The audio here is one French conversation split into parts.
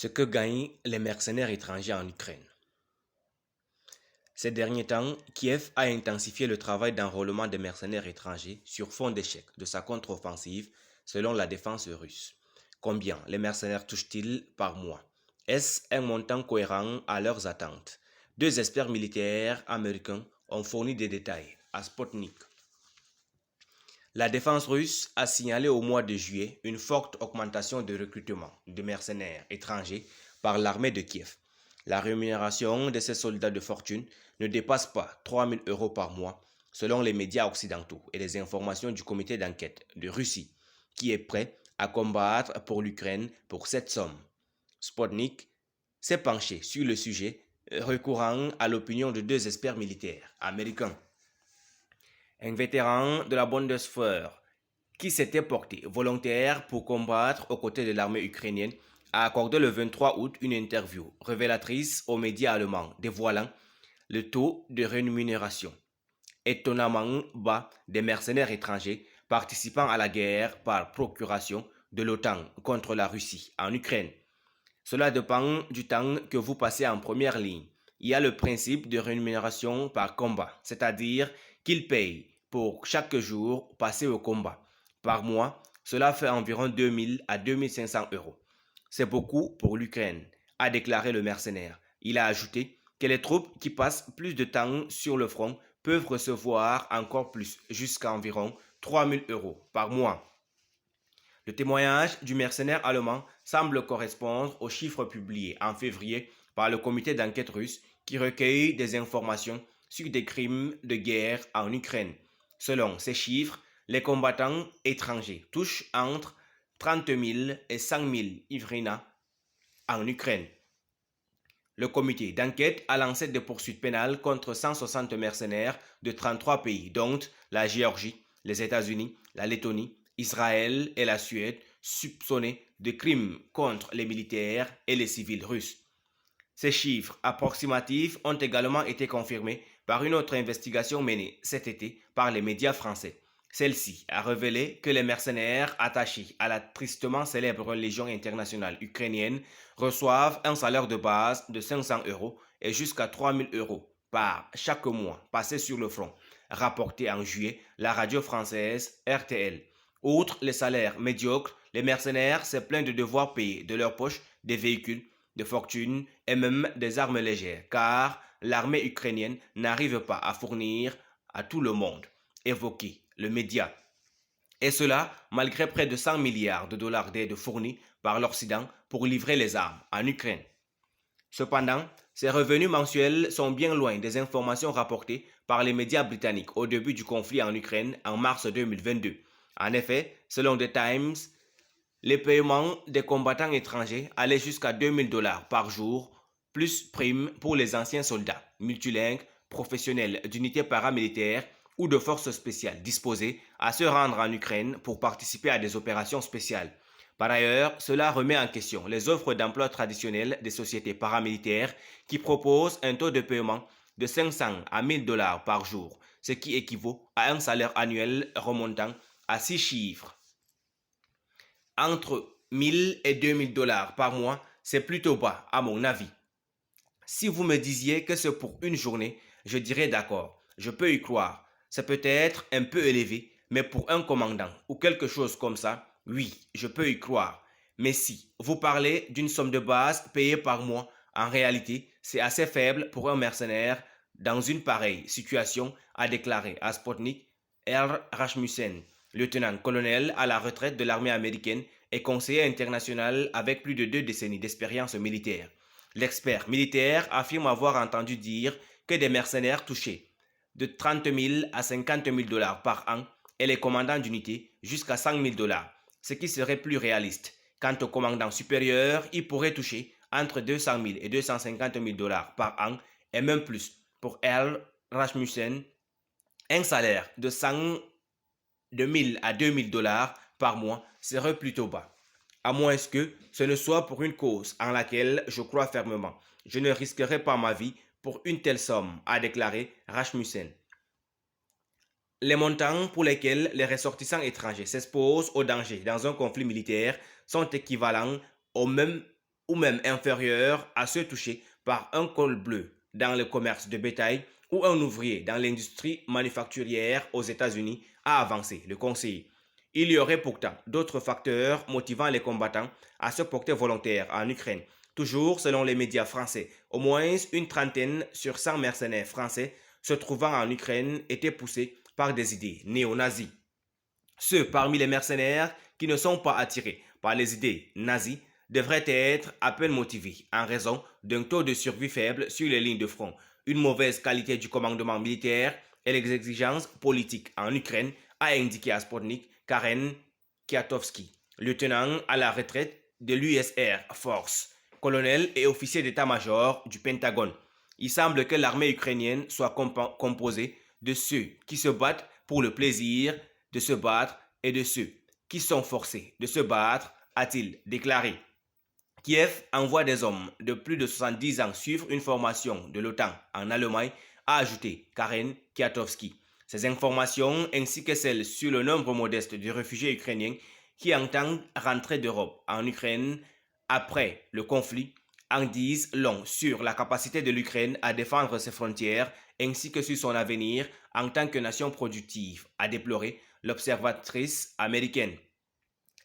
Ce que gagnent les mercenaires étrangers en Ukraine. Ces derniers temps, Kiev a intensifié le travail d'enrôlement des mercenaires étrangers sur fond d'échec de sa contre-offensive selon la défense russe. Combien les mercenaires touchent-ils par mois? Est-ce un montant cohérent à leurs attentes? Deux experts militaires américains ont fourni des détails à Sputnik. La défense russe a signalé au mois de juillet une forte augmentation de recrutement de mercenaires étrangers par l'armée de Kiev. La rémunération de ces soldats de fortune ne dépasse pas 3 000 euros par mois, selon les médias occidentaux et les informations du comité d'enquête de Russie, qui est prêt à combattre pour l'Ukraine pour cette somme. Sputnik s'est penché sur le sujet, recourant à l'opinion de deux experts militaires américains. Un vétéran de la Bundeswehr qui s'était porté volontaire pour combattre aux côtés de l'armée ukrainienne a accordé le 23 août une interview révélatrice aux médias allemands dévoilant le taux de rémunération étonnamment bas des mercenaires étrangers participant à la guerre par procuration de l'OTAN contre la Russie en Ukraine. Cela dépend du temps que vous passez en première ligne. Il y a le principe de rémunération par combat, c'est-à-dire qu'ils payent pour chaque jour passé au combat. Par mois, cela fait environ 2 000 à 2 500 euros. C'est beaucoup pour l'Ukraine, a déclaré le mercenaire. Il a ajouté que les troupes qui passent plus de temps sur le front peuvent recevoir encore plus, jusqu'à environ 3 000 euros par mois. Le témoignage du mercenaire allemand semble correspondre aux chiffres publiés en février par le comité d'enquête russe qui recueille des informations sur des crimes de guerre en Ukraine. Selon ces chiffres, les combattants étrangers touchent entre 30 000 et 100 000 hryvnias en Ukraine. Le comité d'enquête a lancé des poursuites pénales contre 160 mercenaires de 33 pays, dont la Géorgie, les États-Unis, la Lettonie, Israël et la Suède, soupçonnés de crimes contre les militaires et les civils russes. Ces chiffres approximatifs ont également été confirmés par une autre investigation menée cet été par les médias français. Celle-ci a révélé que les mercenaires attachés à la tristement célèbre Légion internationale ukrainienne reçoivent un salaire de base de 500 euros et jusqu'à 3 000 euros par chaque mois passé sur le front, rapporté en juillet la radio française RTL. Outre les salaires médiocres, les mercenaires se plaignent de devoir payer de leur poche des véhicules, de fortune et même des armes légères, car l'armée ukrainienne n'arrive pas à fournir à tout le monde. Évoqué le média. Et cela malgré près de 100 milliards de dollars d'aide fournis par l'Occident pour livrer les armes en Ukraine. Cependant, ces revenus mensuels sont bien loin des informations rapportées par les médias britanniques au début du conflit en Ukraine en mars 2022. En effet, selon The Times, les paiements des combattants étrangers allaient jusqu'à 2 000 dollars par jour, plus primes pour les anciens soldats, multilingues, professionnels d'unités paramilitaires ou de forces spéciales disposés à se rendre en Ukraine pour participer à des opérations spéciales. Par ailleurs, cela remet en question les offres d'emploi traditionnelles des sociétés paramilitaires qui proposent un taux de paiement de 500 à 1 000 dollars par jour, ce qui équivaut à un salaire annuel remontant à 6 chiffres. Entre 1 000 et 2 000 dollars par mois, c'est plutôt bas à mon avis. Si vous me disiez que c'est pour une journée, je dirais d'accord, je peux y croire. C'est peut-être un peu élevé, mais pour un commandant ou quelque chose comme ça, oui, je peux y croire. Mais si vous parlez d'une somme de base payée par mois, en réalité, c'est assez faible pour un mercenaire dans une pareille situation, a déclaré à Sputnik R. Rasmussen, lieutenant-colonel à la retraite de l'armée américaine et conseiller international avec plus de 2 décennies d'expérience militaire. L'expert militaire affirme avoir entendu dire que des mercenaires touchaient de 30 000 à 50 000 dollars par an et les commandants d'unité jusqu'à 100 000 dollars, ce qui serait plus réaliste. Quant au commandant supérieur, il pourrait toucher entre 200 000 et 250 000 dollars par an et même plus. Pour R. Rasmussen, un salaire de 1 000 à 2 000 dollars par mois serait plutôt bas. À moins que ce ne soit pour une cause en laquelle je crois fermement. Je ne risquerai pas ma vie pour une telle somme, a déclaré Rasmussen. Les montants pour lesquels les ressortissants étrangers s'exposent au danger dans un conflit militaire sont équivalents au même ou même inférieurs à ceux touchés par un col bleu dans le commerce de bétail ou un ouvrier dans l'industrie manufacturière aux États-Unis, a avancé le conseiller. Il y aurait pourtant d'autres facteurs motivant les combattants à se porter volontaires en Ukraine. Toujours selon les médias français, au moins une trentaine sur 100 mercenaires français se trouvant en Ukraine étaient poussés par des idées néo-nazis. Ceux parmi les mercenaires qui ne sont pas attirés par les idées nazies devraient être à peine motivés en raison d'un taux de survie faible sur les lignes de front, une mauvaise qualité du commandement militaire et les exigences politiques en Ukraine, a indiqué à Sputnik Karen Kiatowski, lieutenant à la retraite de l'US Air Force, colonel et officier d'état-major du Pentagone. Il semble que l'armée ukrainienne soit composée de ceux qui se battent pour le plaisir de se battre et de ceux qui sont forcés de se battre, a-t-il déclaré. Kiev envoie des hommes de plus de 70 ans suivre une formation de l'OTAN en Allemagne, a ajouté Karen Kiatowski. Ces informations, ainsi que celles sur le nombre modeste de réfugiés ukrainiens qui entendent rentrer d'Europe en Ukraine après le conflit, en disent long sur la capacité de l'Ukraine à défendre ses frontières ainsi que sur son avenir en tant que nation productive, a déploré l'observatrice américaine.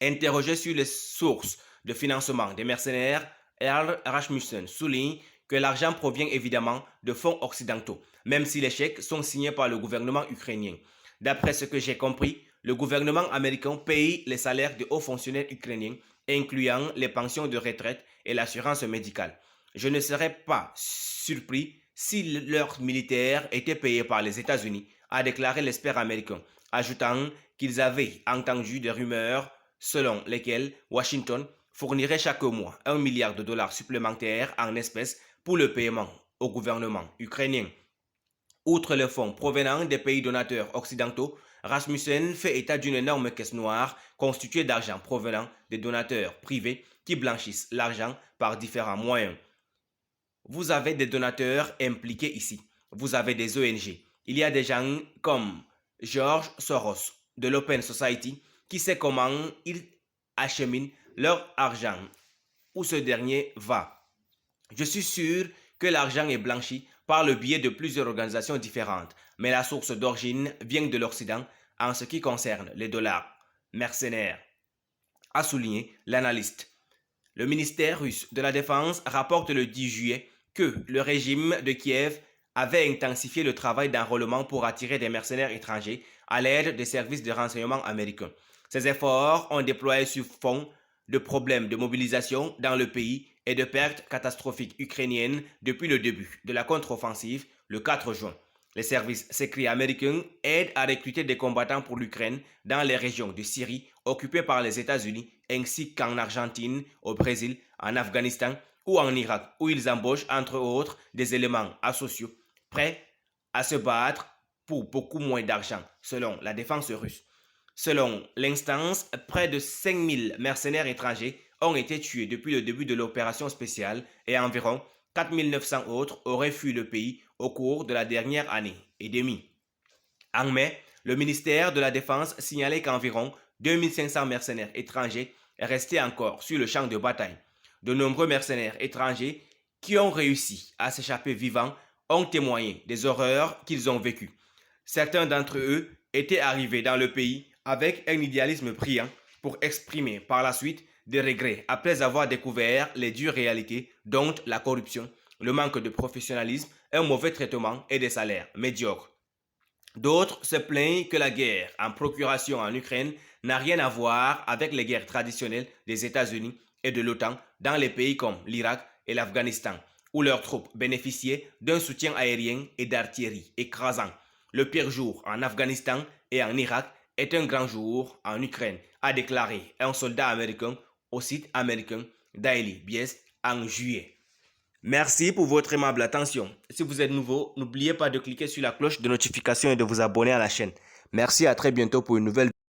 Interrogée sur les sources de financement des mercenaires, Earl Rasmussen souligne que l'argent provient évidemment de fonds occidentaux, même si les chèques sont signés par le gouvernement ukrainien. D'après ce que j'ai compris, le gouvernement américain paye les salaires de hauts fonctionnaires ukrainiens, incluant les pensions de retraite et l'assurance médicale. Je ne serais pas surpris si leurs militaires étaient payés par les États-Unis, a déclaré l'expert américain, ajoutant qu'ils avaient entendu des rumeurs selon lesquelles Washington fournirait chaque mois $1 milliard supplémentaires en espèces pour le paiement au gouvernement ukrainien. Outre les fonds provenant des pays donateurs occidentaux, Rasmussen fait état d'une énorme caisse noire constituée d'argent provenant des donateurs privés qui blanchissent l'argent par différents moyens. Vous avez des donateurs impliqués ici. Vous avez des ONG. Il y a des gens comme George Soros de l'Open Society qui sait comment ils acheminent leur argent, où ce dernier va. Je suis sûr que l'argent est blanchi par le biais de plusieurs organisations différentes, mais la source d'origine vient de l'Occident en ce qui concerne les dollars mercenaires, a souligné l'analyste. Le ministère russe de la Défense rapporte le 10 juillet que le régime de Kiev avait intensifié le travail d'enrôlement pour attirer des mercenaires étrangers à l'aide des services de renseignement américains. Ces efforts ont déployé sur fond de problèmes de mobilisation dans le pays et de pertes catastrophiques ukrainiennes depuis le début de la contre-offensive le 4 juin. Les services secrets américains aident à recruter des combattants pour l'Ukraine dans les régions de Syrie occupées par les États-Unis ainsi qu'en Argentine, au Brésil, en Afghanistan ou en Irak, où ils embauchent entre autres des éléments asociaux prêts à se battre pour beaucoup moins d'argent, selon la défense russe. Selon l'instance, près de 5000 mercenaires étrangers ont été tués depuis le début de l'opération spéciale et environ 4900 autres auraient fui le pays au cours de la dernière année et demie. En mai, le ministère de la Défense signalait qu'environ 2500 mercenaires étrangers restaient encore sur le champ de bataille. De nombreux mercenaires étrangers qui ont réussi à s'échapper vivants ont témoigné des horreurs qu'ils ont vécues. Certains d'entre eux étaient arrivés dans le pays avec un idéalisme brillant pour exprimer par la suite des regrets après avoir découvert les dures réalités dont la corruption, le manque de professionnalisme, un mauvais traitement et des salaires médiocres. D'autres se plaignent que la guerre en procuration en Ukraine n'a rien à voir avec les guerres traditionnelles des États-Unis et de l'OTAN dans les pays comme l'Irak et l'Afghanistan, où leurs troupes bénéficiaient d'un soutien aérien et d'artillerie écrasant. Le pire jour en Afghanistan et en Irak est un grand jour en Ukraine, a déclaré un soldat américain au site américain Daily Beast en juillet. Merci pour votre aimable attention. Si vous êtes nouveau, n'oubliez pas de cliquer sur la cloche de notification et de vous abonner à la chaîne. Merci, à très bientôt pour une nouvelle vidéo.